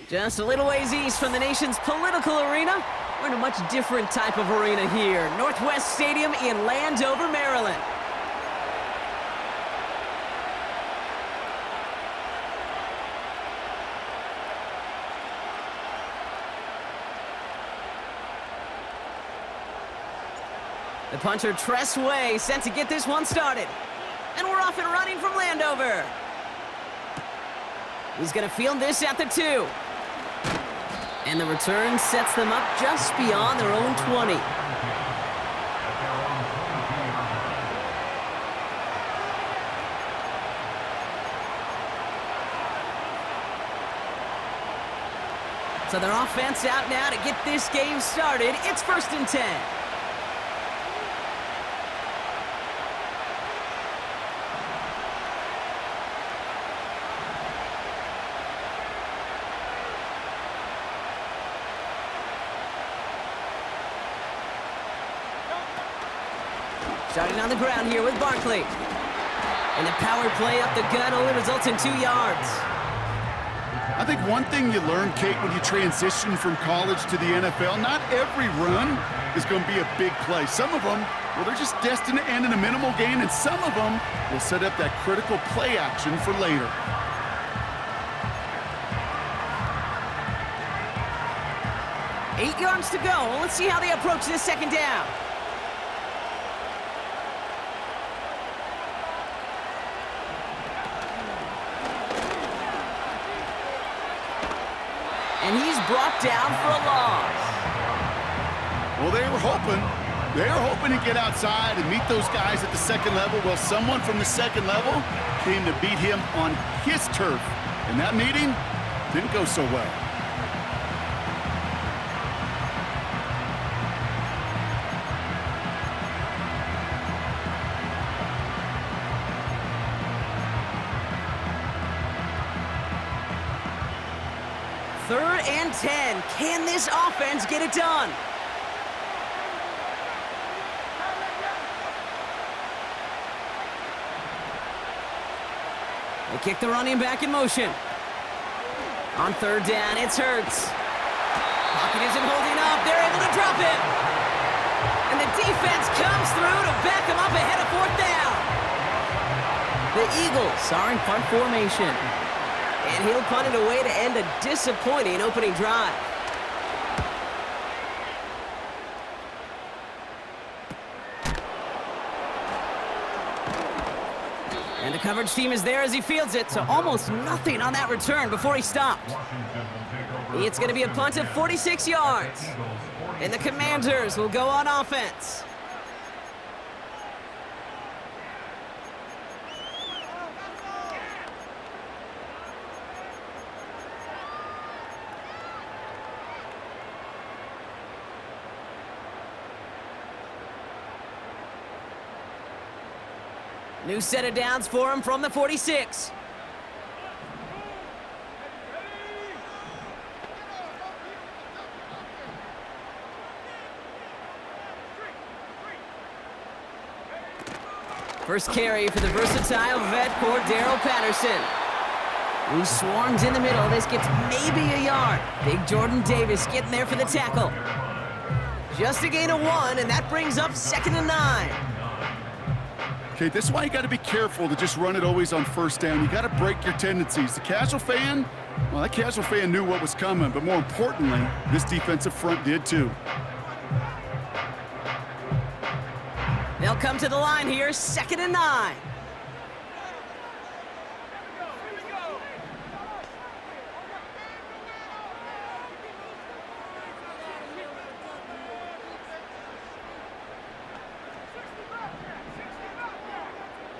Just a little ways east from the nation's political arena, we're in a much different type of arena here. Northwest Stadium in Landover, Maryland. The punter Tress Way sent to get this one started. And we're off and running from Landover. He's gonna field this at the 2. And the return sets them up just beyond their own 20. So their offense out now to get this game started. It's 1st and 10. Starting on the ground here with Barkley. And the power play up the gut only results in 2 yards. I think one thing you learn, Kate, when you transition from college to the NFL, not every run is going to be a big play. Some of them, well, they're just destined to end in a minimal gain, and some of them will set up that critical play action for later. Eight yards to go. Let's see how they approach this second down. And he's brought down for a loss. Well, they were hoping to get outside and meet those guys at the second level. Well, someone from the second level came to beat him on his turf. And that meeting didn't go so well. Third and 10. Can this offense get it done? They kick the running back in motion. On 3rd down, it's Hurts. Pocket isn't holding up. They're able to drop it. And the defense comes through to back him up ahead of 4th down. The Eagles are in punt formation. And he'll punt it away to end a disappointing opening drive. And the coverage team is there as he fields it, so almost nothing on that return before he stopped. It's going to be a punt of 46 yards. And the Commanders will go on offense. New set of downs for him from the 46. First carry for the versatile vet Cordero Patterson. He swarms in the middle. This gets maybe a yard. Big Jordan Davis getting there for the tackle. Just a gain of 1, and that brings up 2nd and 9. Okay, this is why you got to be careful to just run it always on 1st down. You got to break your tendencies. The casual fan, well, that casual fan knew what was coming, but more importantly, this defensive front did too. They'll come to the line here, 2nd and 9.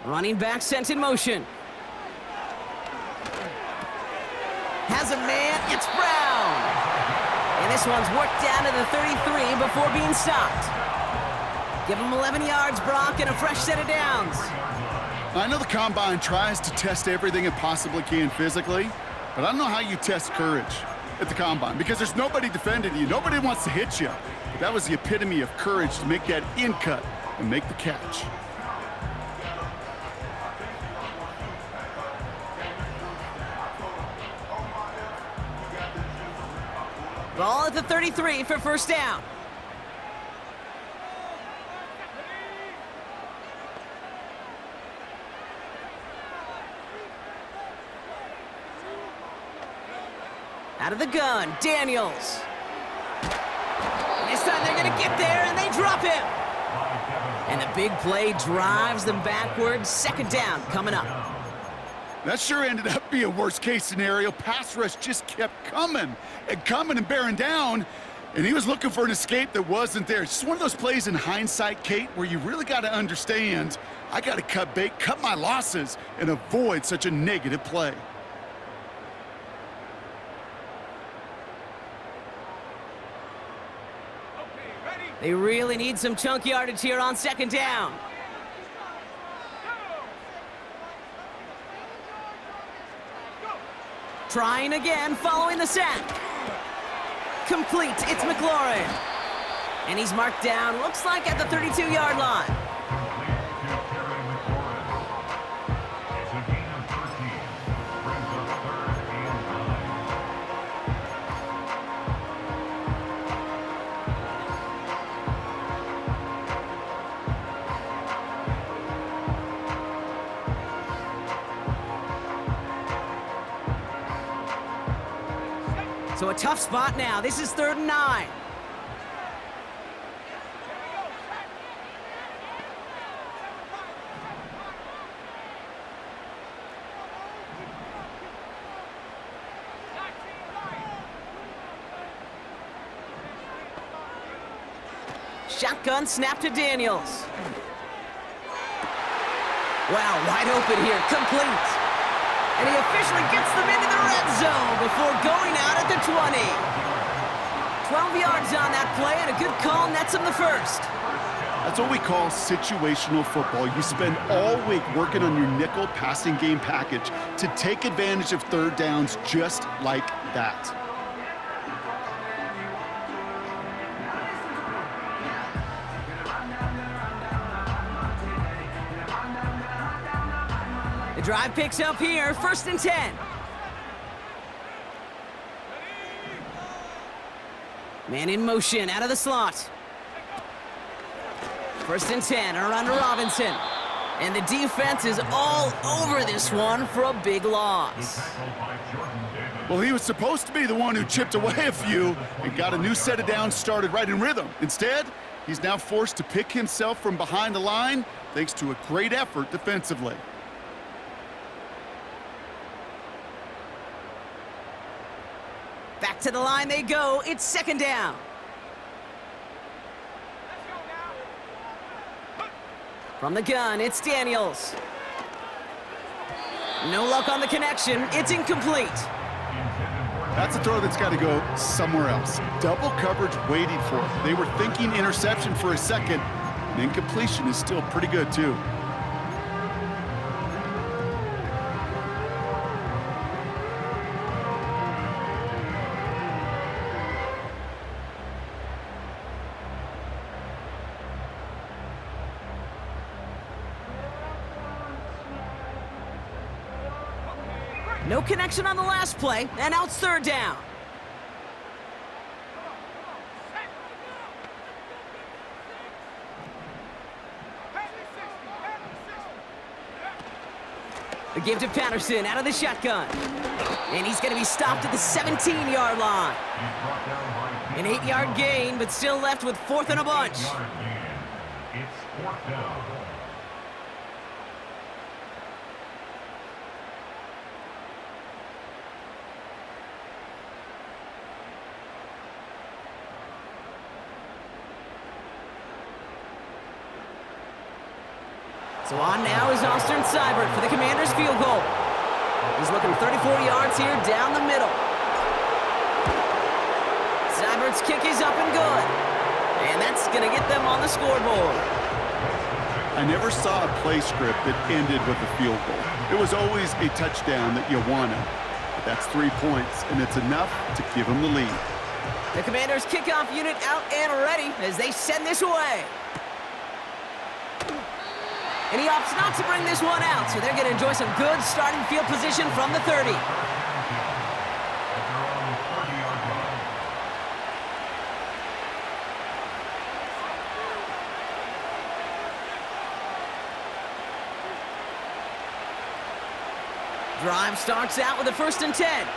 Running back sent in motion. Has a man, it's Brown. And this one's worked down to the 33 before being stopped. Give him 11 yards, Brock, and a fresh set of downs. I know the Combine tries to test everything it possibly can physically, but I don't know how you test courage at the Combine because there's nobody defending you. Nobody wants to hit you. But that was the epitome of courage to make that in cut and make the catch. Ball at the 33 for first down. Out of the gun, Daniels. This time they're gonna get there, and they drop him. And the big play drives them backwards. Second down coming up. That sure ended up being a worst-case scenario. Pass rush just kept coming and bearing down, and he was looking for an escape that wasn't there. It's just one of those plays in hindsight, Kate, where you really got to understand, I got to cut bait, cut my losses, and avoid such a negative play. They really need some chunk yardage here on second down. Trying again, following the sack. Complete, it's McLaurin. And he's marked down, looks like at the 32-yard line. So a tough spot now. This is 3rd and 9. Shotgun snap to Daniels. Wow, wide open here, complete. And he officially gets them into the red zone before going out at the 20. 12 yards on that play, and a good call nets him the first. That's what we call situational football. You spend all week working on your nickel passing game package to take advantage of third downs just like that. The drive picks up here, 1st and 10. Man in motion, out of the slot. 1st and 10, around to Robinson. And the defense is all over this one for a big loss. Well, he was supposed to be the one who chipped away a few and got a new set of downs started right in rhythm. Instead, he's now forced to pick himself from behind the line thanks to a great effort defensively. Back to the line they go. It's 2nd down. From the gun, it's Daniels. No luck on the connection. It's incomplete. That's a throw that's got to go somewhere else. Double coverage waiting for it. They were thinking interception for a second, and incompletion is still pretty good, too. No connection on the last play, and now it's 3rd down. The give to Patterson out of the shotgun. And he's going to be stopped at the 17-yard line. An 8-yard gain, but still left with 4th and a bunch. It's 4th down. So on now is Austin Seibert for the Commanders' field goal. He's looking 34 yards here down the middle. Seibert's kick is up and good. And that's going to get them on the scoreboard. I never saw a play script that ended with a field goal. It was always a touchdown that you wanted. But that's 3 points, and it's enough to give them the lead. The Commanders' kickoff unit out and ready as they send this away. And he opts not to bring this one out, so they're going to enjoy some good starting field position from the 30. Drive starts out with a 1st and 10.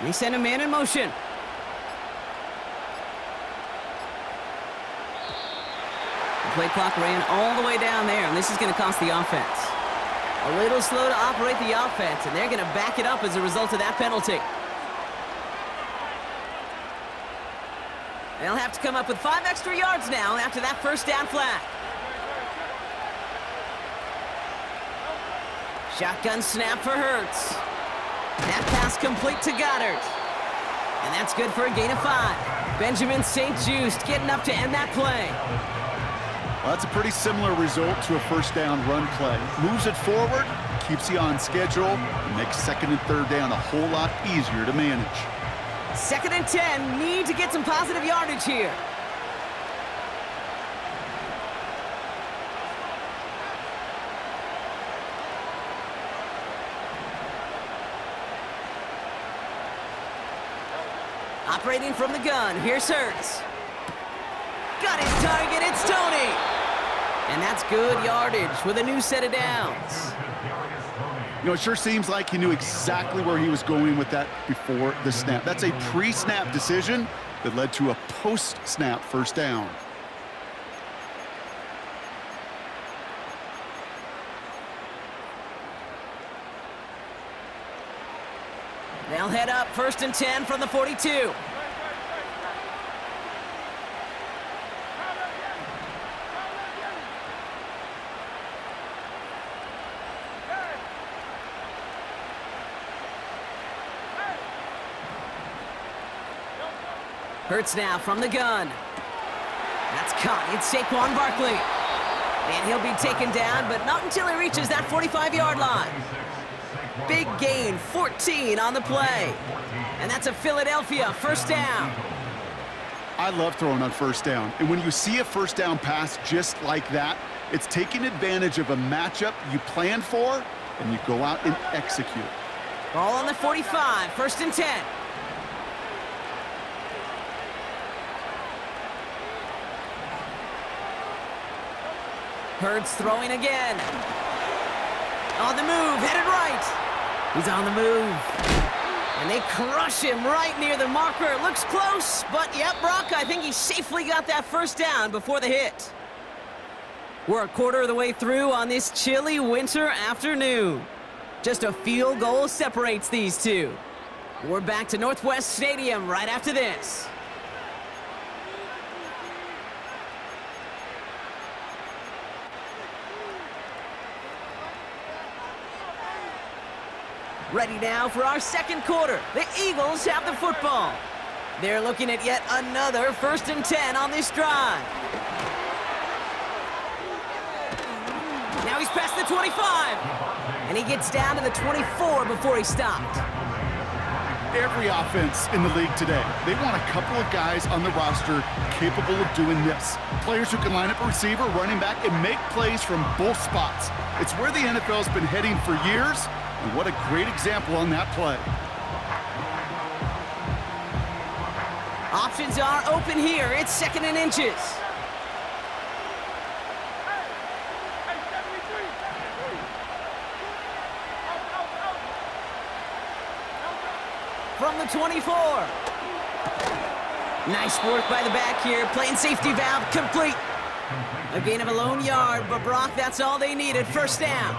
They send a man in motion. The play clock ran all the way down there, and this is going to cost the offense. A little slow to operate the offense, and they're going to back it up as a result of that penalty. They'll have to come up with 5 extra yards now after that 1st down flag. Shotgun snap for Hurts. That pass complete to Goddard. And that's good for a gain of 5. Benjamin St-Juste getting up to end that play. Well, that's a pretty similar result to a 1st down run play. Moves it forward, keeps you on schedule, and makes 2nd and 3rd down a whole lot easier to manage. 2nd and 10, need to get some positive yardage here. Operating from the gun, here's Hurts. Got his target, it's Tony! And that's good yardage with a new set of downs. You know, it sure seems like he knew exactly where he was going with that before the snap. That's a pre-snap decision that led to a post-snap 1st down. They'll head up 1st and 10 from the 42. Hurts now from the gun. That's caught. It's Saquon Barkley. And he'll be taken down, but not until he reaches that 45-yard line. Big gain, 14 on the play. And that's a Philadelphia 1st down. I love throwing on 1st down. And when you see a 1st down pass just like that, it's taking advantage of a matchup you planned for, and you go out and execute. Ball on the 45, 1st and 10. Hurts throwing again. On the move, headed right. He's on the move. And they crush him right near the marker. Looks close, but yep, Brock, I think he safely got that 1st down before the hit. We're a quarter of the way through on this chilly winter afternoon. Just a field goal separates these two. We're back to Northwest Stadium right after this. Ready now for our 2nd quarter. The Eagles have the football. They're looking at yet another 1st and 10 on this drive. Now he's past the 25. And he gets down to the 24 before he stopped. Every offense in the league today, they want a couple of guys on the roster capable of doing this. Players who can line up a receiver, running back, and make plays from both spots. It's where the NFL's been heading for years. And what a great example on that play. Options are open here. It's 2nd and inches. From the 24. Nice work by the back here. Playing safety valve complete. A gain of a lone yard, but Brock, that's all they needed. 1st down.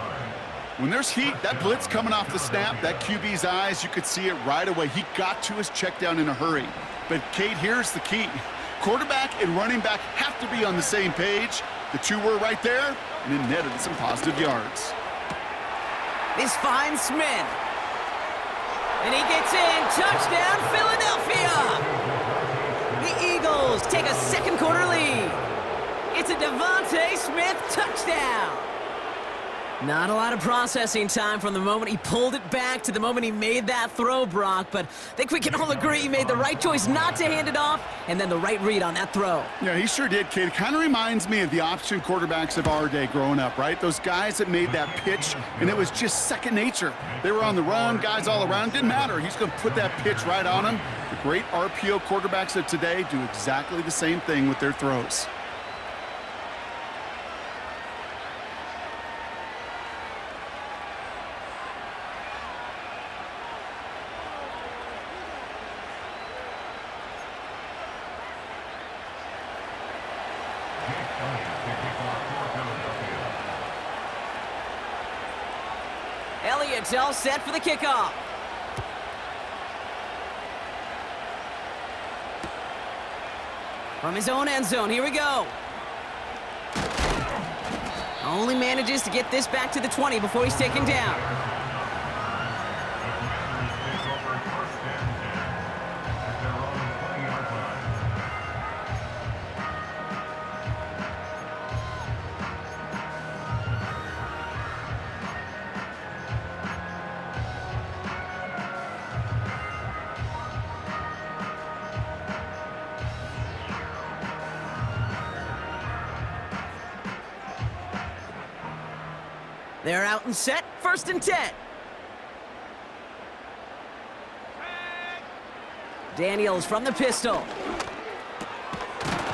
When there's heat, that blitz coming off the snap, that QB's eyes, you could see it right away. He got to his check down in a hurry. But, Kate, here's the key. Quarterback and running back have to be on the same page. The two were right there, and it netted some positive yards. This finds Smith. And he gets in. Touchdown, Philadelphia! The Eagles take a 2nd quarter lead. It's a Devontae Smith touchdown. Not a lot of processing time from the moment he pulled it back to the moment he made that throw, Brock, but I think we can all agree he made the right choice not to hand it off, and then the right read on that throw. Yeah, he sure did, kid. It kind of reminds me of the option quarterbacks of our day growing up, right? Those guys that made that pitch, and it was just second nature. They were on the run, guys all around. Didn't matter. He's going to put that pitch right on him. The great RPO quarterbacks of today do exactly the same thing with their throws. Elliott's all set for the kickoff. From his own end zone, here we go. Only manages to get this back to the 20 before he's taken down. They're out and set, 1st and 10. Daniels from the pistol.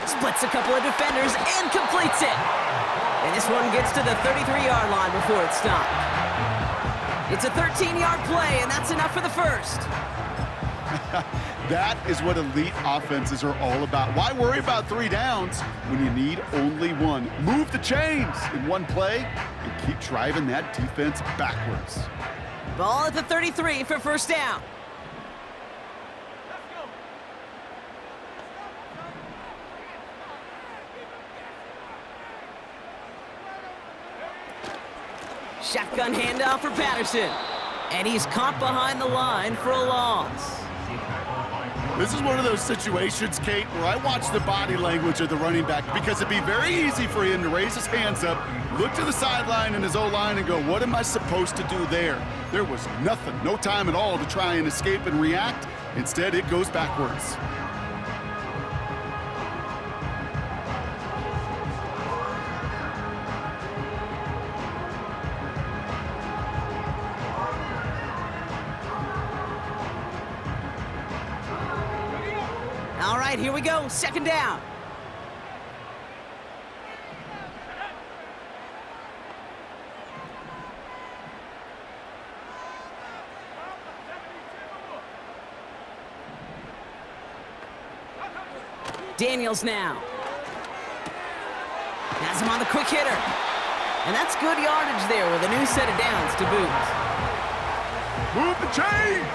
Splits a couple of defenders and completes it. And this one gets to the 33-yard line before it's stopped. It's a 13-yard play, and that's enough for the first. That is what elite offenses are all about. Why worry about 3 downs when you need only 1? Move the chains in one play and keep driving that defense backwards. Ball at the 33 for 1st down. Shotgun handoff for Patterson. And he's caught behind the line for a loss. This is one of those situations, Kate, where I watch the body language of the running back because it'd be very easy for him to raise his hands up, look to the sideline and his O-line and go, what am I supposed to do there? There was nothing, no time at all to try and escape and react. Instead, it goes backwards. All right, here we go, 2nd down. Daniels now. Has him on the quick hitter. And that's good yardage there with a new set of downs to boot. Move the chains!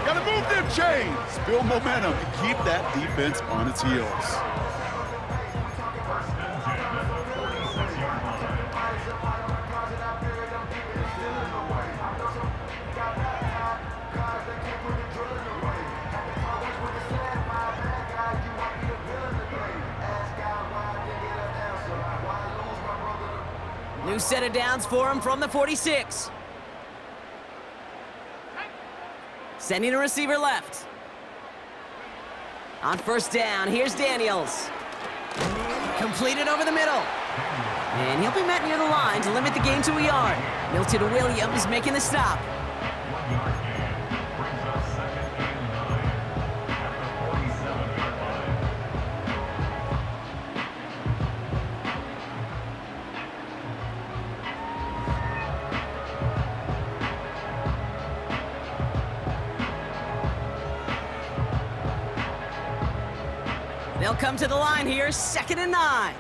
Gotta move them chains! Build momentum and keep that defense on its heels. New set of downs for him from the 46. Sending a receiver left. On 1st down, here's Daniels. Completed over the middle. And he'll be met near the line to limit the gain to a yard. Milton Williams making the stop. They'll come to the line here, 2nd and 9.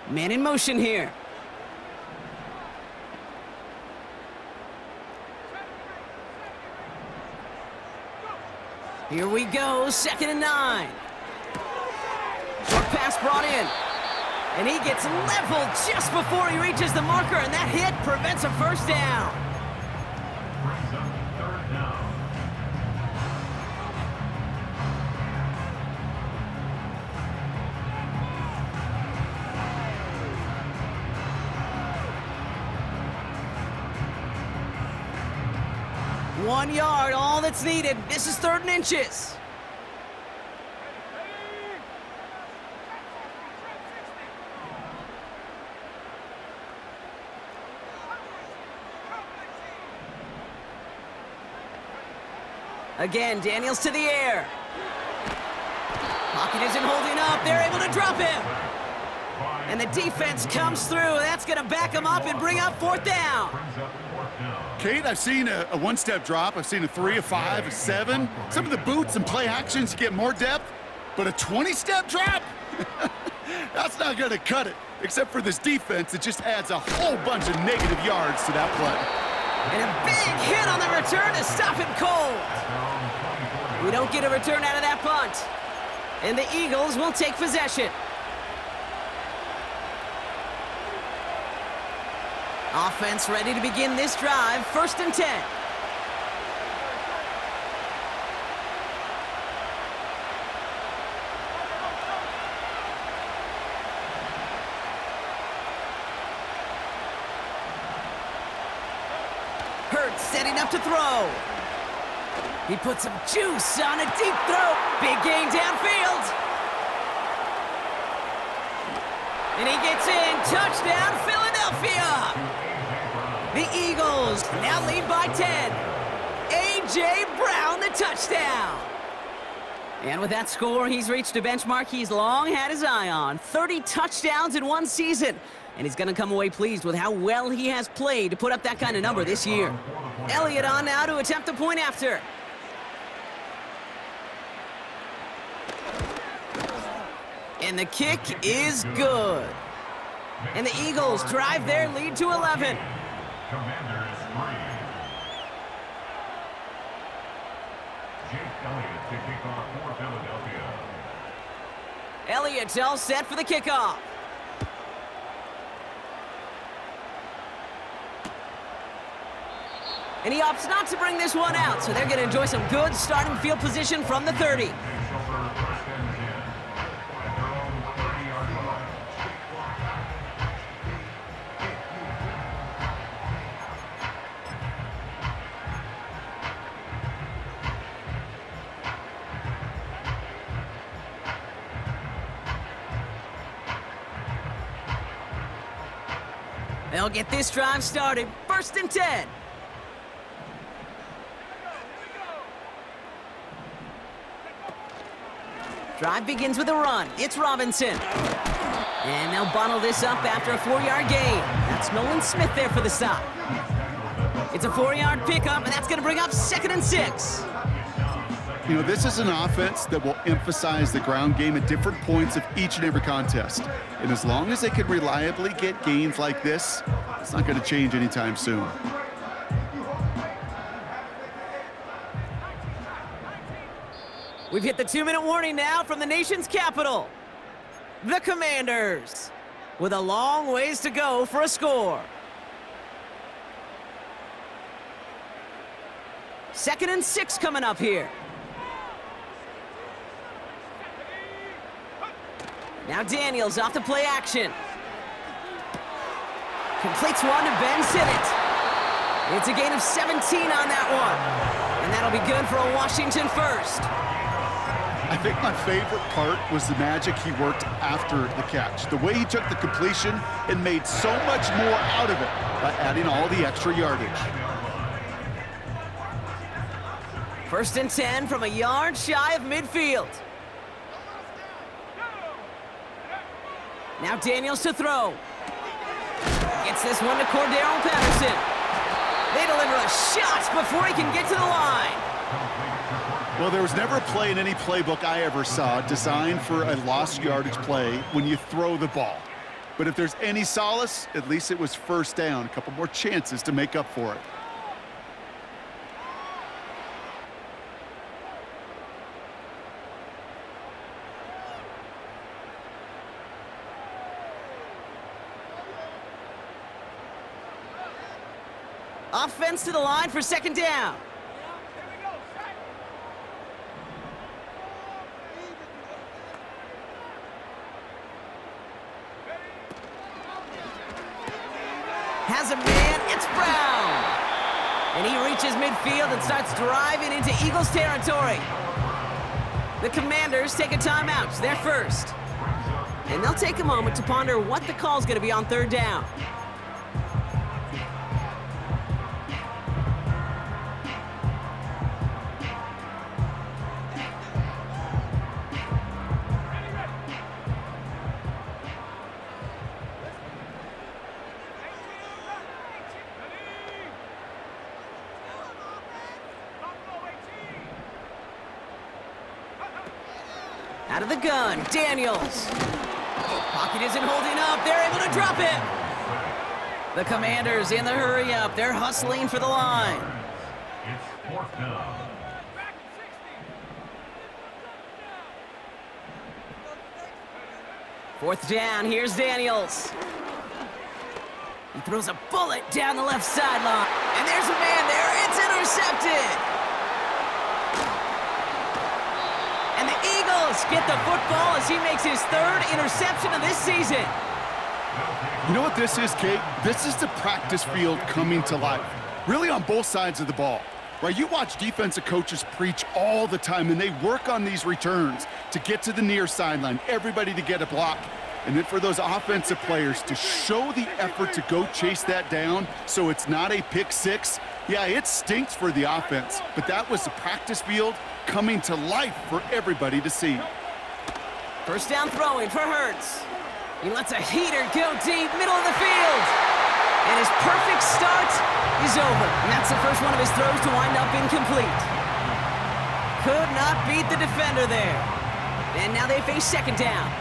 Man in motion here. Here we go, 2nd and 9. Short pass brought in. And he gets leveled just before he reaches the marker, and that hit prevents a 1st down. 1 yard, all that's needed. This is 3rd and inches. Again, Daniels to the air. Pocket isn't holding up. They're able to drop him. And the defense comes through. That's going to back him up and bring up 4th down. Kate, I've seen a one-step drop. I've seen a 3, a 5, a 7. Some of the boots and play actions get more depth, but a 20-step drop? That's not going to cut it. Except for this defense, it just adds a whole bunch of negative yards to that play. And a big hit on the return to stop him cold. We don't get a return out of that punt. And the Eagles will take possession. Offense ready to begin this drive. 1st and 10. Hurts setting up to throw. He puts some juice on a deep throw. Big gain downfield. And he gets in. Touchdown, Philadelphia. The Eagles now lead by 10. A.J. Brown, the touchdown. And with that score, he's reached a benchmark he's long had his eye on. 30 touchdowns in 1 season. And he's going to come away pleased with how well he has played to put up that kind of number this year. Elliott on now to attempt the point after. And the kick is good. And the Eagles drive their lead to 11. Commanders 3. Jake Elliott to kick off for Philadelphia. Elliott's all set for the kickoff. And he opts not to bring this one out, so they're going to enjoy some good starting field position from the 30. They'll get this drive started. 1st and 10. Drive begins with a run. It's Robinson. And they'll bottle this up after a 4-yard gain. That's Nolan Smith there for the stop. It's a 4-yard pickup, and that's going to bring up 2nd and 6. You know, this is an offense that will emphasize the ground game at different points of each and every contest. And as long as they can reliably get gains like this, it's not going to change anytime soon. We've hit the 2-minute warning now from the nation's capital. The Commanders, with a long ways to go for a score. 2nd and 6 coming up here. Now Daniels off the play action. Completes one to Ben Sinnott. It's a gain of 17 on that one. And that'll be good for a Washington first. I think my favorite part was the magic he worked after the catch. The way he took the completion and made so much more out of it by adding all the extra yardage. 1st and 10 from a yard shy of midfield. Now Daniels to throw. Gets this one to Cordero Patterson. They deliver a shot before he can get to the line. Well, there was never a play in any playbook I ever saw designed for a lost yardage play when you throw the ball. But if there's any solace, at least it was 1st down. A couple more chances to make up for it. Offense to the line for 2nd down. Has a man, it's Brown. And he reaches midfield and starts driving into Eagles territory. The Commanders take a timeout. They're first. And they'll take a moment to ponder what the call's going to be on third down. Out of the gun, Daniels. Pocket isn't holding up. They're able to drop it. The Commanders in the hurry up. They're hustling for the line. It's fourth down. Fourth down, here's Daniels. He throws a bullet down the left sideline. And there's a man there. It's intercepted. And the Eagles get the football as he makes his third interception of this season. You know what this is, Kate? This is the practice field coming to life. Really on both sides of the ball. Right? You watch defensive coaches preach all the time, and they work on these returns to get to the near sideline, everybody to get a block. And then for those offensive players to show the effort to go chase that down so it's not a pick six. Yeah, it stinks for the offense, but that was the practice field coming to life for everybody to see. First down throwing for Hurts. He lets a heater go deep, middle of the field. And his perfect start is over. And that's the first one of his throws to wind up incomplete. Could not beat the defender there. And now they face second down.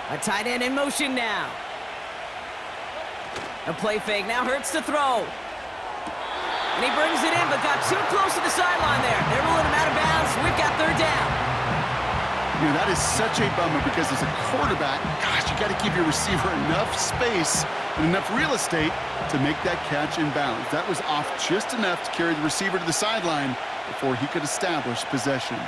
A tight end in motion now. A play fake, now Hurts to throw. And he brings it in, but got too close to the sideline there. They're rolling him out of bounds. We've got third down. You know, that is such a bummer because as a quarterback, gosh, you got to give your receiver enough space and enough real estate to make that catch in bounds. That was off just enough to carry the receiver to the sideline before he could establish possession.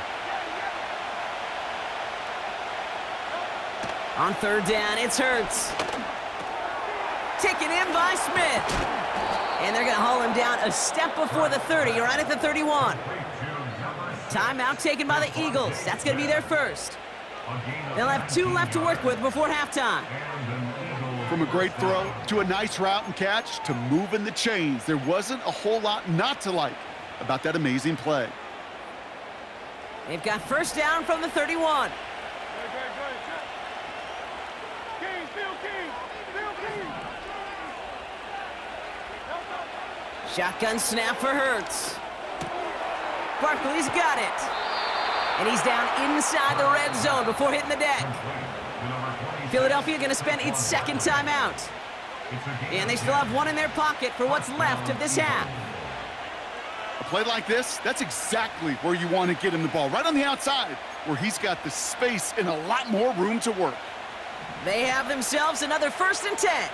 On third down, it's Hurts. Taken in by Smith. And they're going to haul him down a step before the 30, right at the 31. Timeout taken by the Eagles. That's going to be their first. They'll have 2 left to work with before halftime. From a great throw to a nice route and catch to moving the chains, there wasn't a whole lot not to like about that amazing play. They've got first down from the 31. Shotgun snap for Hurts. Barkley's got it. And he's down inside the red zone before hitting the deck. Philadelphia going to spend its second timeout. And they still have one in their pocket for what's left of this half. A play like this, that's exactly where you want to get him the ball. Right on the outside, where he's got the space and a lot more room to work. They have themselves another 1st and 10.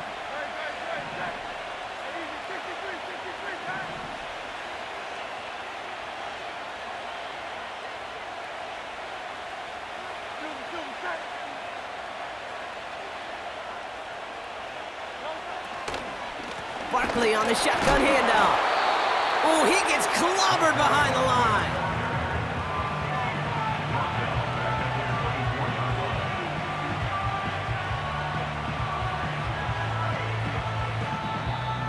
Barkley on the shotgun handoff. Oh, he gets clobbered behind the line.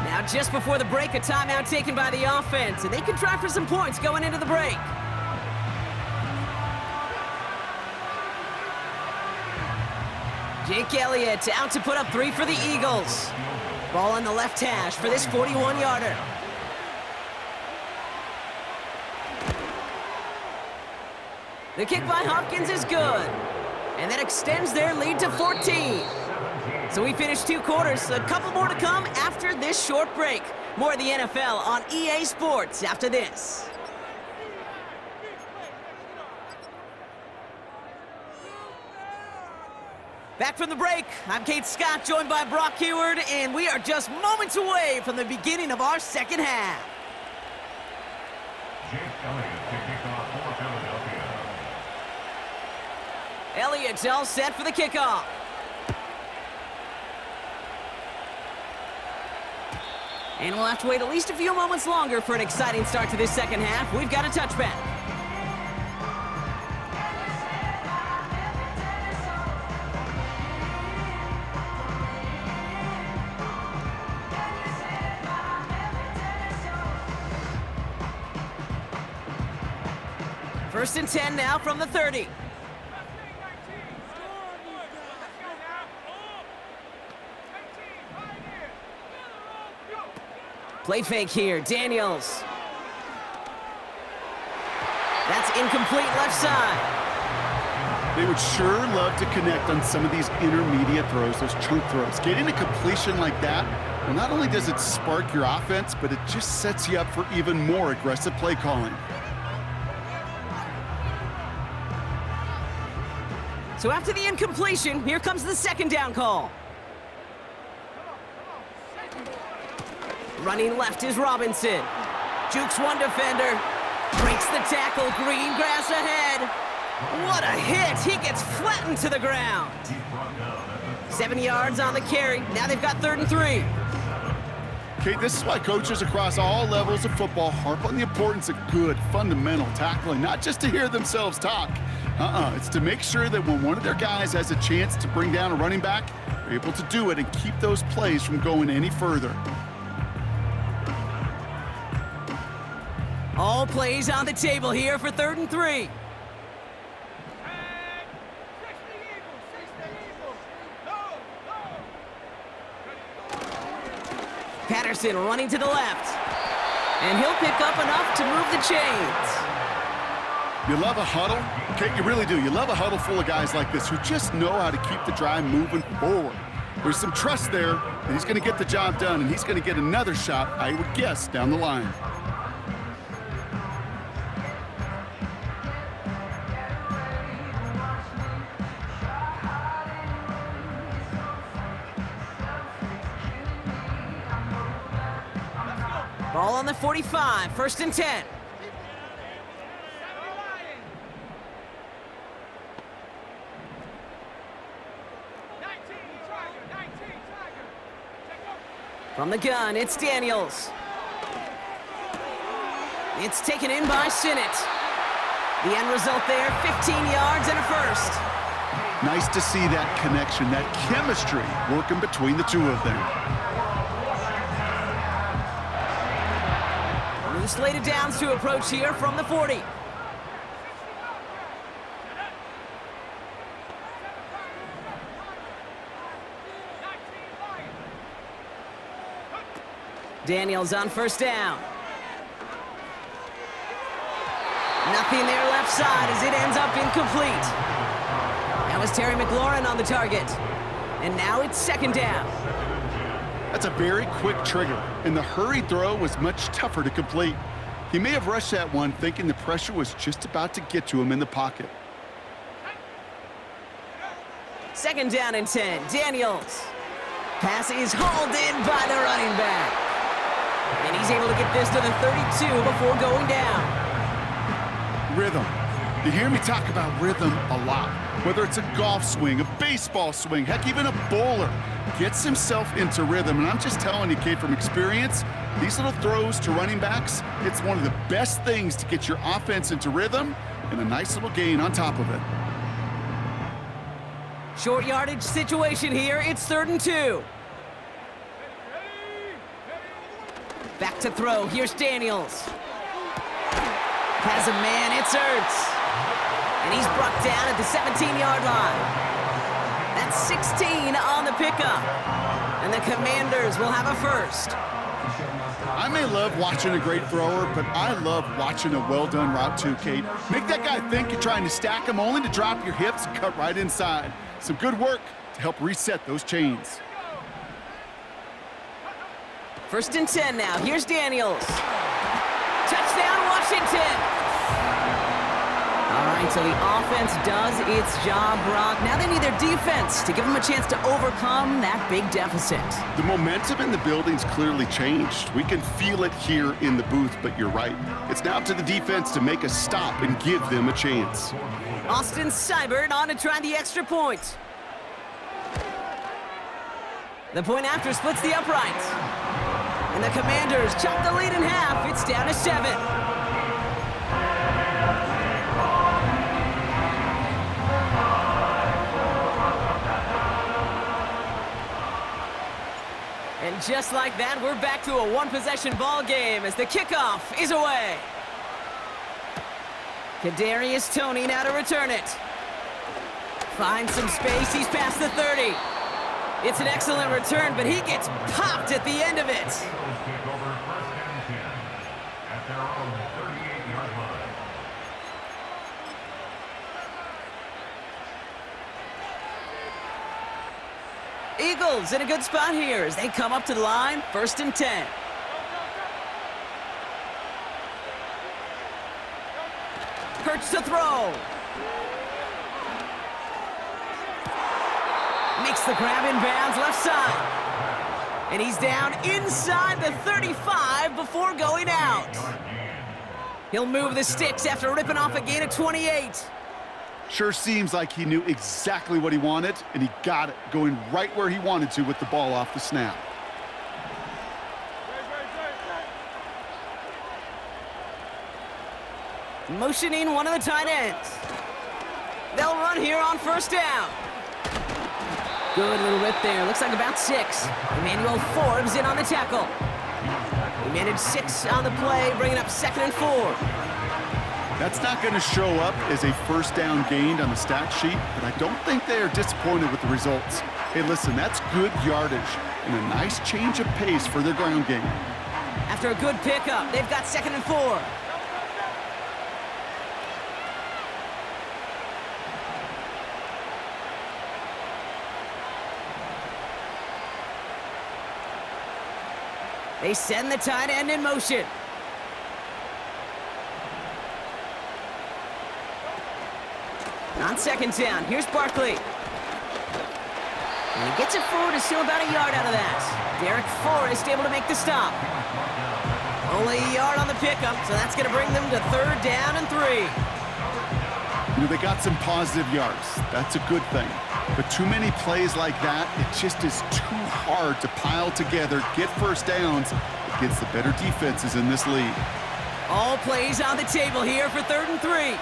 Now, just before the break, a timeout taken by the offense, and they can try for some points going into the break. Jake Elliott out to put up 3 for the Eagles. Ball on the left hash for this 41-yarder. The kick by Hopkins is good. And that extends their lead to 14. So we finished 2 quarters. A couple more to come after this short break. More of the NFL on EA Sports after this. Back from the break, I'm Kate Scott, joined by Brock Heward, and we are just moments away from the beginning of our second half. Jake Elliott to kick off for Philadelphia. Elliott's all set for the kickoff. And we'll have to wait at least a few moments longer for an exciting start to this second half. We've got a touchback. First and 10 now from the 30. Play fake here, Daniels. That's incomplete left side. They would sure love to connect on some of these intermediate throws, those chunk throws. Getting a completion like that, well, not only does it spark your offense, but it just sets you up for even more aggressive play calling. So after the incompletion, here comes the second down call. Running left is Robinson. Jukes one defender. Breaks the tackle. Green grass ahead. What a hit. He gets flattened to the ground. 7 yards on the carry. Now they've got 3rd and 3. Kate, this is why coaches across all levels of football harp on the importance of good, fundamental tackling, not just to hear themselves talk. It's to make sure that when one of their guys has a chance to bring down a running back, they're able to do it and keep those plays from going any further. All plays on the table here for 3rd and 3. Patterson running to the left. And he'll pick up enough to move the chains. You love a huddle? Kate, you really do. You love a huddle full of guys like this who just know how to keep the drive moving forward. There's some trust there that he's going to get the job done, and he's going to get another shot, I would guess, down the line. Ball on the 45, 1st and 10. From the gun, it's Daniels. It's taken in by Sinnott. The end result there, 15 yards and a first. Nice to see that connection, that chemistry working between the two of them. New slated downs to approach here from the 40. Daniels on 1st down. Nothing there left side as it ends up incomplete. That was Terry McLaurin on the target. And now it's 2nd down. That's a very quick trigger, and the hurried throw was much tougher to complete. He may have rushed that one thinking the pressure was just about to get to him in the pocket. 2nd down and 10. Daniels. Pass is hauled in by the running back. And he's able to get this to the 32 before going down. Rhythm. You hear me talk about rhythm a lot. Whether it's a golf swing, a baseball swing, heck, even a bowler gets himself into rhythm. And I'm just telling you, Kate, from experience, these little throws to running backs, it's one of the best things to get your offense into rhythm and a nice little gain on top of it. Short yardage situation here. It's 3rd and 2. Back to throw. Here's Daniels. Has a man. It's Ertz. And he's brought down at the 17-yard line. That's 16 on the pickup. And the Commanders will have a first. I may love watching a great thrower, but I love watching a well-done route too, Kate. Make that guy think you're trying to stack him only to drop your hips and cut right inside. Some good work to help reset those chains. 1st and 10 now. Here's Daniels. Touchdown, Washington. All right, so the offense does its job, Brock. Now they need their defense to give them a chance to overcome that big deficit. The momentum in the building's clearly changed. We can feel it here in the booth, but you're right. It's now up to the defense to make a stop and give them a chance. Austin Seibert on to try the extra point. The point after splits the uprights. And the Commanders chop the lead in half. It's down to 7. And just like that, we're back to a one-possession ball game as the kickoff is away. Kadarius Toney now to return it. Finds some space, he's past the 30. It's an excellent return, but he gets popped at the end of it. Eagles take over first and 10 at their own 38-yard line. Eagles in a good spot here as they come up to the line, first and 10. Hurts to throw. Makes the grab in bounds left side. And he's down inside the 35 before going out. He'll move the sticks after ripping off a gain of 28. Sure seems like he knew exactly what he wanted, and he got it, going right where he wanted to with the ball off the snap. Motioning one of the tight ends. They'll run here on first down. Good little rip there. Looks like about 6. Emmanuel Forbes in on the tackle. He managed 6 on the play, bringing up 2nd and 4. That's not going to show up as a first down gained on the stat sheet, but I don't think they are disappointed with the results. Hey, listen, that's good yardage and a nice change of pace for their ground game. After a good pickup, they've got 2nd and 4. They send the tight end in motion. On 2nd down, here's Barkley. And he gets it forward to steal about a yard out of that. Derek Forrest able to make the stop. Only a yard on the pickup, so that's going to bring them to 3rd down and 3. You know, they got some positive yards. That's a good thing. But too many plays like that, it just is too hard to pile together, get first downs against the better defenses in this league. All plays on the table here for 3rd and 3.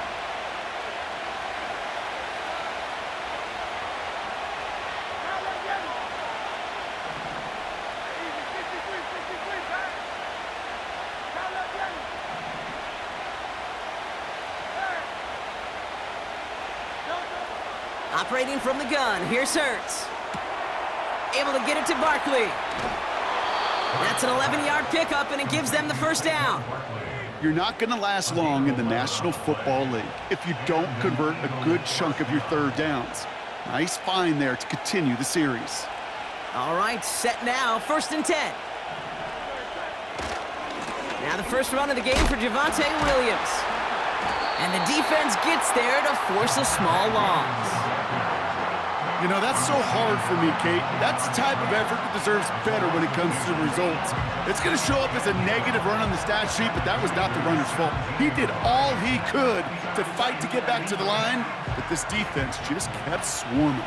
Operating from the gun, here's Hurts. Able to get it to Barkley. That's an 11-yard pickup, and it gives them the first down. You're not going to last long in the National Football League if you don't convert a good chunk of your 3rd downs. Nice find there to continue the series. All right, set now, 1st and 10. Now the first run of the game for Javonte Williams. And the defense gets there to force a small loss. You know, that's so hard for me, Kate. That's the type of effort that deserves better when it comes to the results. It's going to show up as a negative run on the stat sheet, but that was not the runner's fault. He did all he could to fight to get back to the line, but this defense just kept swarming.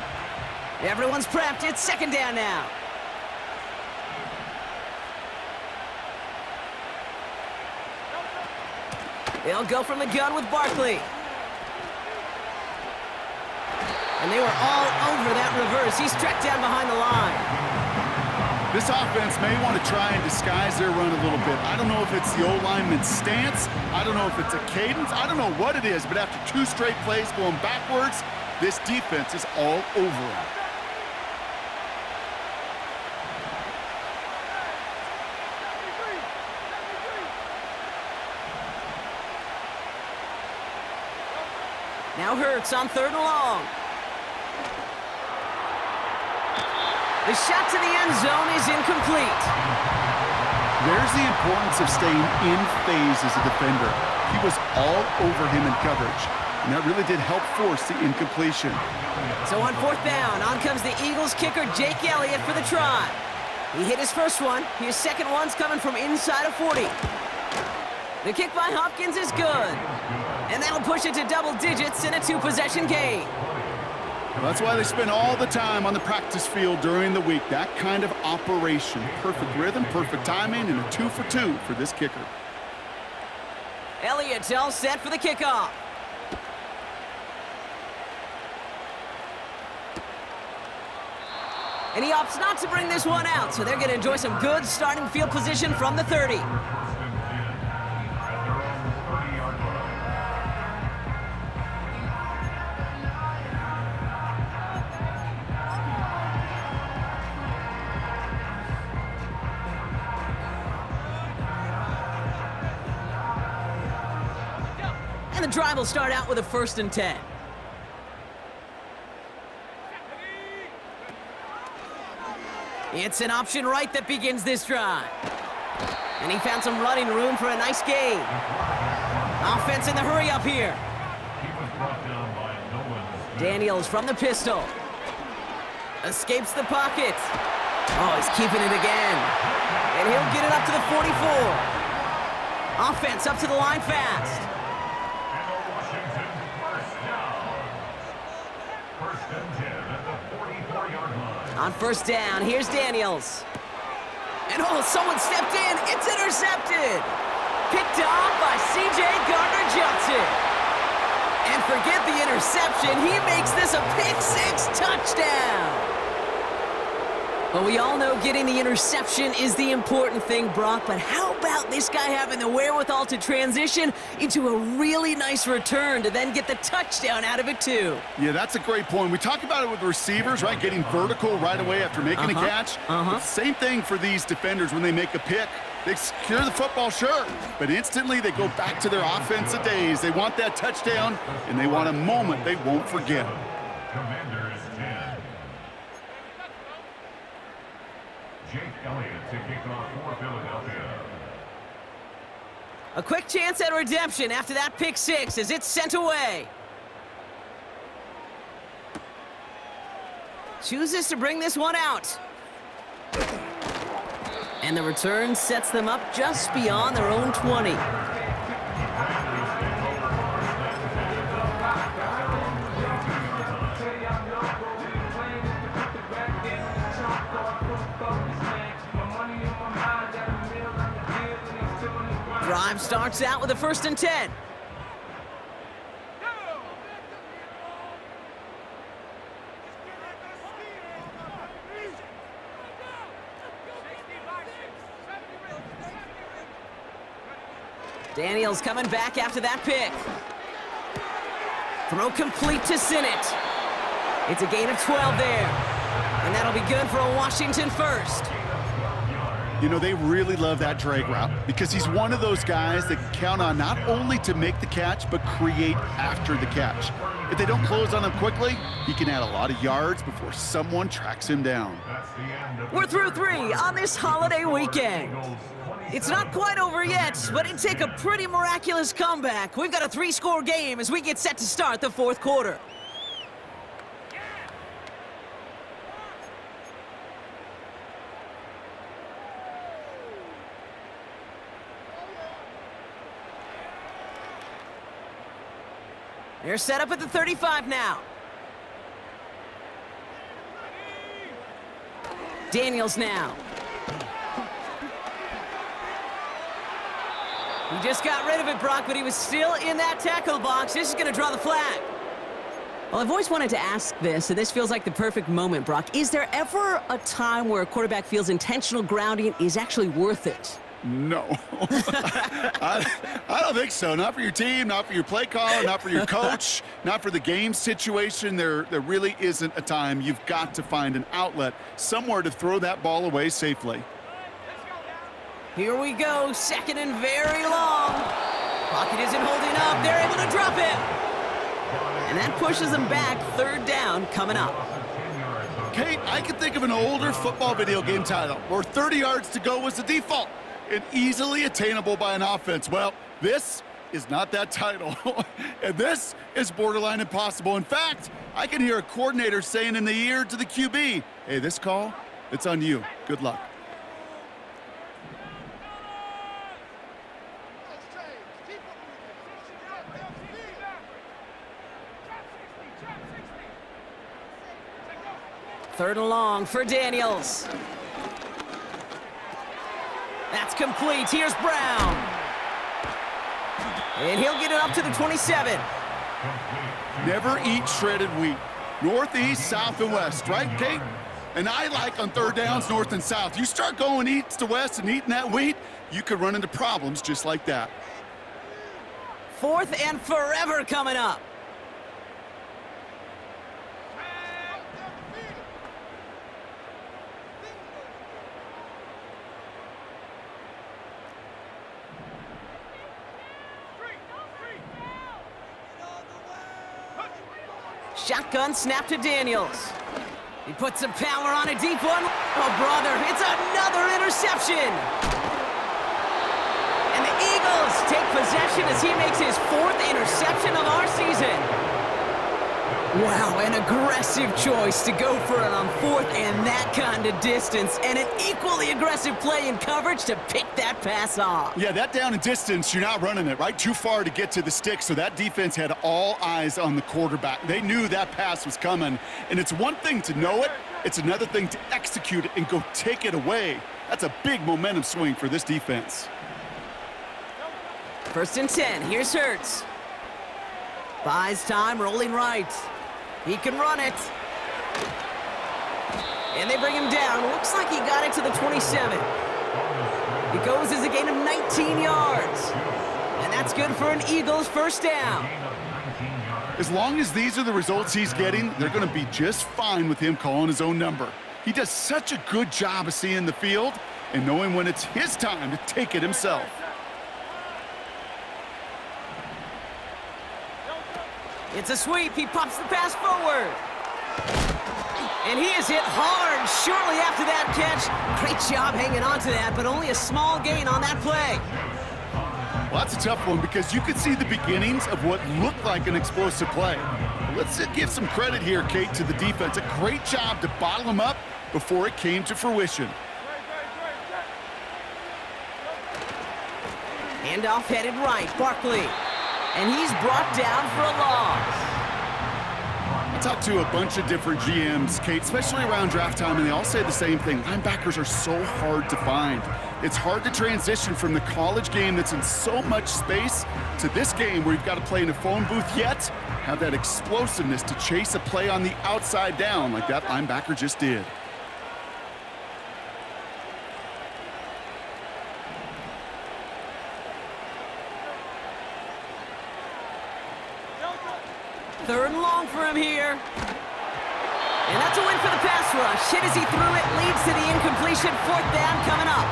Everyone's prepped. It's 2nd down now. They'll go from the gun with Barkley. And they were all over that reverse. He's tracked down behind the line. This offense may want to try and disguise their run a little bit. I don't know if it's the O-lineman's stance. I don't know if it's a cadence. I don't know what it is, but after 2 straight plays going backwards, this defense is all over him. Now Hurts on 3rd and long. The shot to the end zone is incomplete. There's the importance of staying in phase as a defender. He was all over him in coverage, and that really did help force the incompletion. So on 4th down, on comes the Eagles kicker, Jake Elliott, for the try. He hit his first one. His second one's coming from inside of 40. The kick by Hopkins is good. And that'll push it to double digits in a 2-possession game. Well, that's why they spend all the time on the practice field during the week. That kind of operation. Perfect rhythm, perfect timing, and a 2 for 2 for this kicker. Elliott's all set for the kickoff. And he opts not to bring this one out, so they're going to enjoy some good starting field position from the 30. And the drive will start out with a 1st and 10. It's an option right that begins this drive. And he found some running room for a nice gain. Offense in the hurry up here. Daniels from the pistol. Escapes the pocket. Oh, he's keeping it again. And he'll get it up to the 44. Offense up to the line fast. On 1st down, here's Daniels. And oh, someone stepped in. It's intercepted. Picked off by C.J. Gardner-Johnson. And forget the interception. He makes this a pick-6 touchdown. Well, we all know getting the interception is the important thing, Brock, but how about this guy having the wherewithal to transition into a really nice return to then get the touchdown out of it, too? Yeah, that's a great point. We talk about it with receivers, right? Getting vertical right away after making a catch. Same thing for these defenders when they make a pick. They secure the football, sure, but instantly they go back to their offensive days. They want that touchdown, and they want a moment they won't forget. Commanders 10. Jake Elliott to kick off for Philadelphia. A quick chance at redemption after that pick-6 as it's sent away. Chooses to bring this one out. And the return sets them up just beyond their own 20. Drive starts out with a 1st and 10. Daniels coming back after that pick. Throw complete to Sinnott. It's a gain of 12 there. And that'll be good for a Washington 1st. You know, they really love that drag route because he's one of those guys that can count on not only to make the catch, but create after the catch. If they don't close on him quickly, he can add a lot of yards before someone tracks him down. We're through 3 on this holiday weekend. It's not quite over yet, but it'd take a pretty miraculous comeback. We've got a 3-score game as we get set to start the 4th quarter. They're set up at the 35 now. Daniels now. He just got rid of it, Brock, but he was still in that tackle box. This is going to draw the flag. Well, I've always wanted to ask this, and this feels like the perfect moment, Brock. Is there ever a time where a quarterback feels intentional grounding is actually worth it? No. I don't think so. Not for your team, not for your play caller, not for your coach, not for the game situation. There really isn't a time. You've got to find an outlet, somewhere to throw that ball away safely. Here we go, 2nd and very long. Pocket isn't holding up. They're able to drop it. And that pushes them back. 3rd down coming up. Kate, I can think of an older football video game title where 30 yards to go was the default and easily attainable by an offense. Well, this is not that title. And this is borderline impossible. In fact, I can hear a coordinator saying in the ear to the QB, hey, this call, it's on you. Good luck. 3rd and long for Daniels. That's complete. Here's Brown. And he'll get it up to the 27. Never eat shredded wheat. Northeast, south, and west, right, Kate? And I like on 3rd downs, north and south. You start going east to west and eating that wheat, you could run into problems just like that. 4th and forever coming up. Shotgun snap to Daniels. He puts some power on a deep one. Oh, brother, it's another interception. And the Eagles take possession as he makes his 4th interception of our season. Wow, an aggressive choice to go for it on 4th and that kind of distance, and an equally aggressive play in coverage to pick that pass off. Yeah, that down and distance, you're not running it, right? Too far to get to the stick, so that defense had all eyes on the quarterback. They knew that pass was coming, and it's one thing to know it, it's another thing to execute it and go take it away. That's a big momentum swing for this defense. 1st and 10, here's Hurts. Buys time, rolling right. He can run it. And they bring him down. Looks like he got it to the 27. It goes as a gain of 19 yards. And that's good for an Eagles 1st down. As long as these are the results he's getting, they're going to be just fine with him calling his own number. He does such a good job of seeing the field and knowing when it's his time to take it himself. It's a sweep. He pops the pass forward. And he is hit hard shortly after that catch. Great job hanging on to that, but only a small gain on that play. Well, that's a tough one because you could see the beginnings of what looked like an explosive play. Let's give some credit here, Kate, to the defense. A great job to bottle him up before it came to fruition. Handoff headed right, Barkley. And he's brought down for a loss. I talked to a bunch of different GMs, Kate, especially around draft time, and they all say the same thing. Linebackers are so hard to find. It's hard to transition from the college game that's in so much space to this game where you've got to play in a phone booth, yet have that explosiveness to chase a play on the outside down like that linebacker just did. Third and long for him here. And that's a win for the pass rush. Hit as he threw it, leads to the incompletion. 4th down coming up.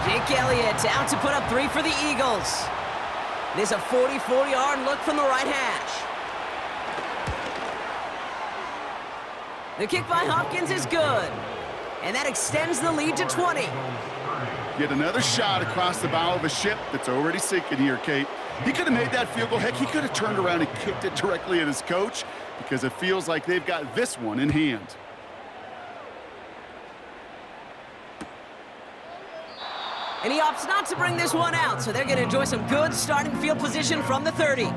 Jake Elliott out to put up 3 for the Eagles. It is a 44-yard look from the right hash. The kick by Hopkins is good. And that extends the lead to 20. Yet another shot across the bow of a ship that's already sinking here, Kate. He could have made that field goal. Heck, he could have turned around and kicked it directly at his coach because it feels like they've got this one in hand. And he opts not to bring this one out, so they're going to enjoy some good starting field position from the 30.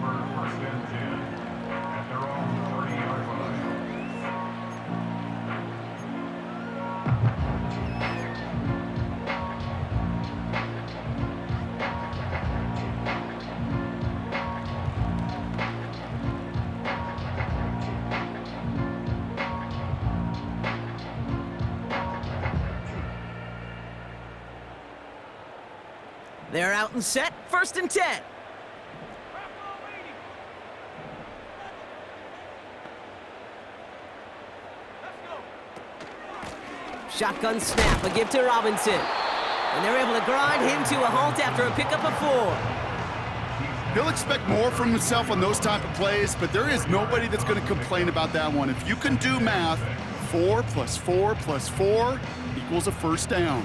They're out and set, 1st and 10. Shotgun snap, a give to Robinson. And they're able to grind him to a halt after a pickup of 4. He'll expect more from himself on those type of plays, but there is nobody that's going to complain about that one. If you can do math, 4 plus 4 plus 4 equals a 1st down.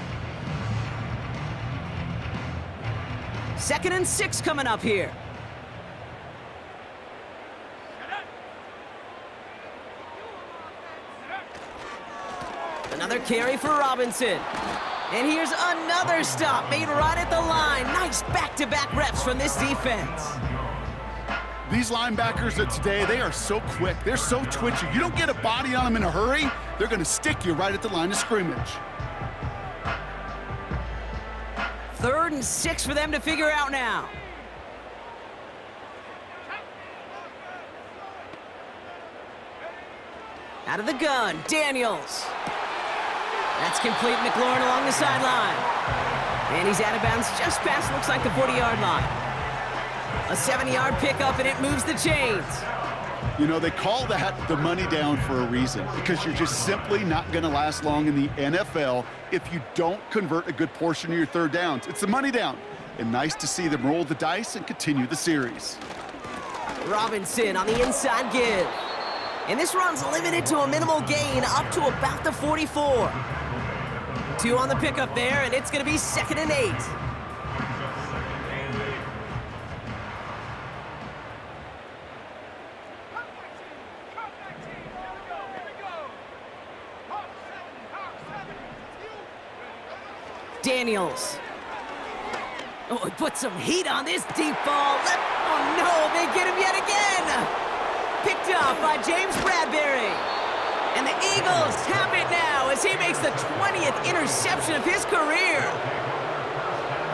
2nd and 6 coming up here. Another carry for Robinson. And here's another stop made right at the line. Nice back-to-back reps from this defense. These linebackers of today, they are so quick. They're so twitchy. You don't get a body on them in a hurry, they're going to stick you right at the line of scrimmage. 3rd and 6 for them to figure out now. Out of the gun, Daniels. That's complete. McLaurin along the sideline. And he's out of bounds just past, looks like, the 40-yard line. A 70-yard pickup, and it moves the chains. You know, they call that the money down for a reason, because you're just simply not going to last long in the NFL if you don't convert a good portion of your 3rd downs. It's the money down. And nice to see them roll the dice and continue the series. Robinson on the inside give. And this run's limited to a minimal gain up to about the 44. 2 on the pickup there, and it's going to be 2nd and 8. Daniels. Oh, he put some heat on this deep ball. Oh, no, they get him yet again. Picked off by James Bradbury. And the Eagles have it now as he makes the 20th interception of his career.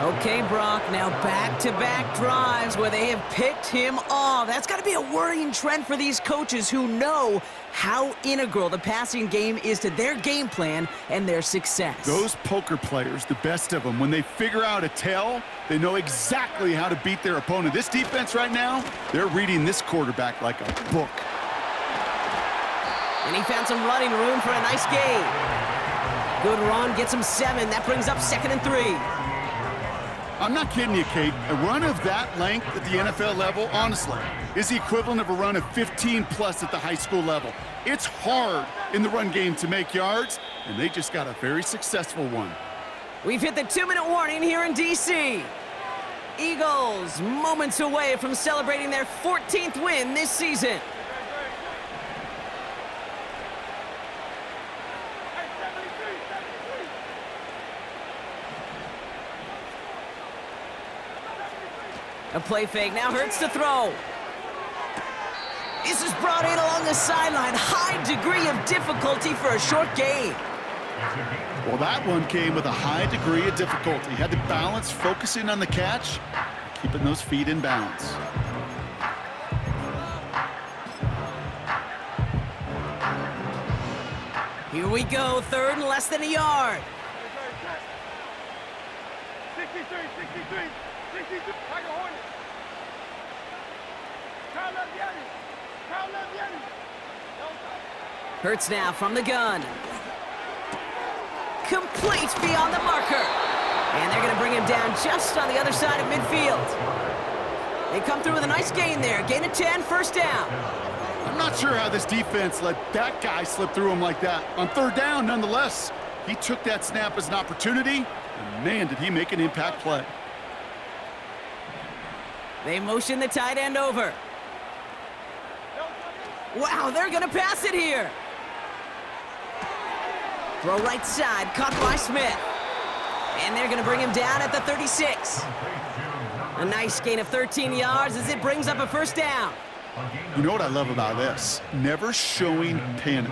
Okay, Brock, now back-to-back drives where they have picked him off. That's got to be a worrying trend for these coaches who know how integral the passing game is to their game plan and their success. Those poker players, the best of them, when they figure out a tell, they know exactly how to beat their opponent. This defense right now, they're reading this quarterback like a book. And he found some running room for a nice gain. Good run, gets him 7. That brings up 2nd and 3. I'm not kidding you, Kate. A run of that length at the NFL level, honestly, is the equivalent of a run of 15-plus at the high school level. It's hard in the run game to make yards, and they just got a very successful one. We've hit the 2-minute warning here in D.C. Eagles moments away from celebrating their 14th win this season. A play fake, now Hurts to throw. This is brought in along the sideline. High degree of difficulty for a short gain. Well, that one came with a high degree of difficulty. Had to balance focusing on the catch, keeping those feet in bounds. Here we go, 3rd and less than a yard. 63. Tiger Hornet. Hurts now from the gun. Complete beyond the marker. And they're going to bring him down just on the other side of midfield. They come through with a nice gain there. Gain of 10, 1st down. I'm not sure how this defense let that guy slip through him like that. On 3rd down, nonetheless, he took that snap as an opportunity, and man, did he make an impact play. They motion the tight end over. Wow, they're going to pass it here. Throw right side, caught by Smith. And they're going to bring him down at the 36. A nice gain of 13 yards as it brings up a 1st down. You know what I love about this? Never showing panic.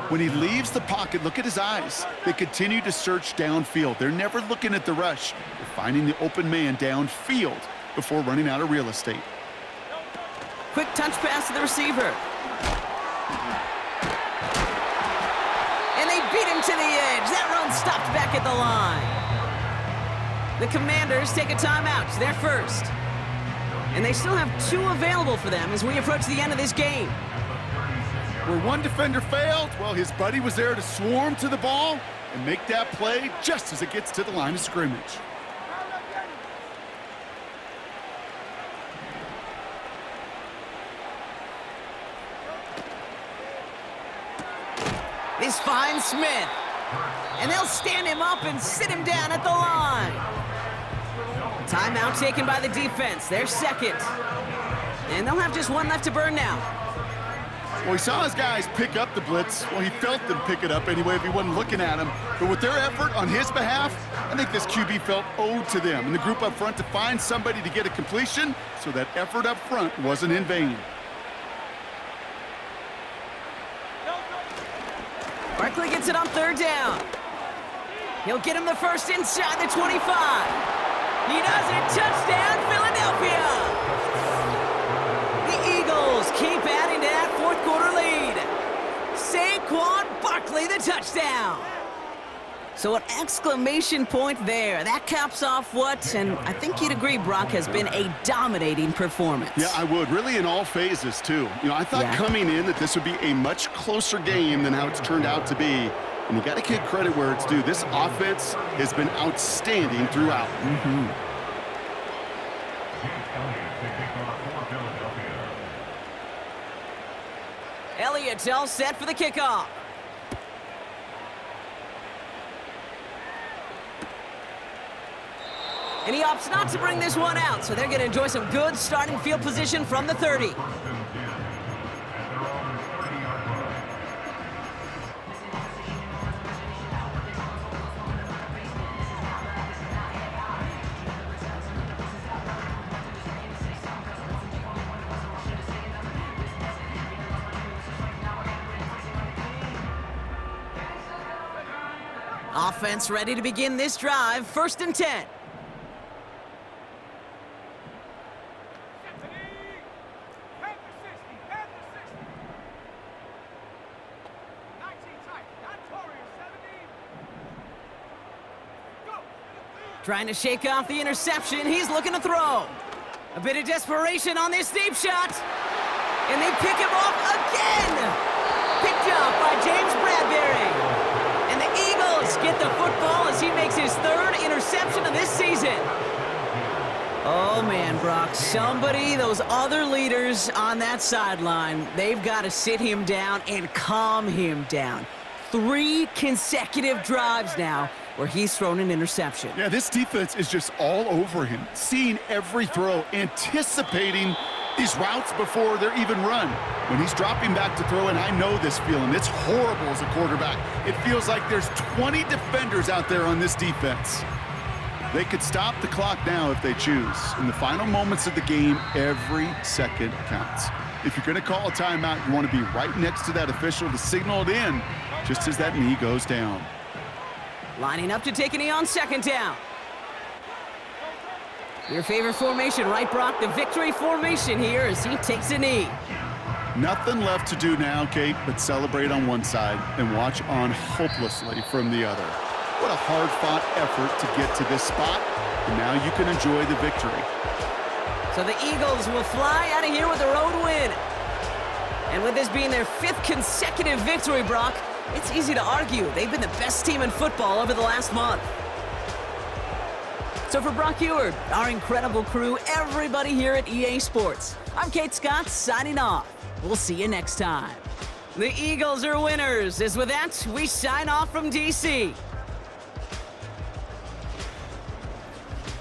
When he leaves the pocket, look at his eyes. They continue to search downfield. They're never looking at the rush. They're finding the open man downfield before running out of real estate. Quick touch pass to the receiver. And they beat him to the edge. That run stopped back at the line. The Commanders take a timeout. They're first. And they still have 2 available for them as we approach the end of this game. Where one defender failed, well, his buddy was there to swarm to the ball and make that play just as it gets to the line of scrimmage. This finds Smith. And they'll stand him up and sit him down at the line. Timeout taken by the defense. They're second. And they'll have just 1 left to burn now. Well, he saw his guys pick up the blitz. Well, he felt them pick it up anyway if he wasn't looking at him. But with their effort on his behalf, I think this QB felt owed to them and the group up front to find somebody to get a completion, so that effort up front wasn't in vain. Barkley gets it on third down. He'll get him the first inside the 25. He does it. Touchdown, Philadelphia. The Eagles keep adding to that fourth quarter lead. Saquon Barkley, the touchdown. So an exclamation point there. That caps off what, and I think you'd agree, Brock, has been a dominating performance. Yeah, I would. Really in all phases, too. You know, I thought coming in that this would be a much closer game than how it's turned out to be. And you got to give credit where it's due. This offense has been outstanding throughout. Elliott's all set for the kickoff. And he opts not to bring this one out, so they're going to enjoy some good starting field position from the 30. Offense ready to begin this drive. 1st and 10. Trying to shake off the interception. He's looking to throw. A bit of desperation on this deep shot. And they pick him off again. Picked up by James Bradbury. And the Eagles get the football as he makes his 3rd interception of this season. Oh, man, Brock. Somebody, those other leaders on that sideline, they've got to sit him down and calm him down. 3 consecutive drives now where he's thrown an interception. Yeah, this defense is just all over him, seeing every throw, anticipating these routes before they're even run. When he's dropping back to throw, and I know this feeling, it's horrible as a quarterback. It feels like there's 20 defenders out there on this defense. They could stop the clock now if they choose. In the final moments of the game, every second counts. If you're going to call a timeout, you want to be right next to that official to signal it in just as that knee goes down. Lining up to take a knee on 2nd down. Your favorite formation, right, Brock? The victory formation here as he takes a knee. Nothing left to do now, Kate, but celebrate on one side and watch on hopelessly from the other. What a hard-fought effort to get to this spot, and now you can enjoy the victory. So the Eagles will fly out of here with a road win. And with this being their 5th consecutive victory, Brock, it's easy to argue they've been the best team in football over the last month. So for Brock Eward, our incredible crew, everybody here at EA Sports, I'm Kate Scott signing off. We'll see you next time. The Eagles are winners. As with that, we sign off from DC.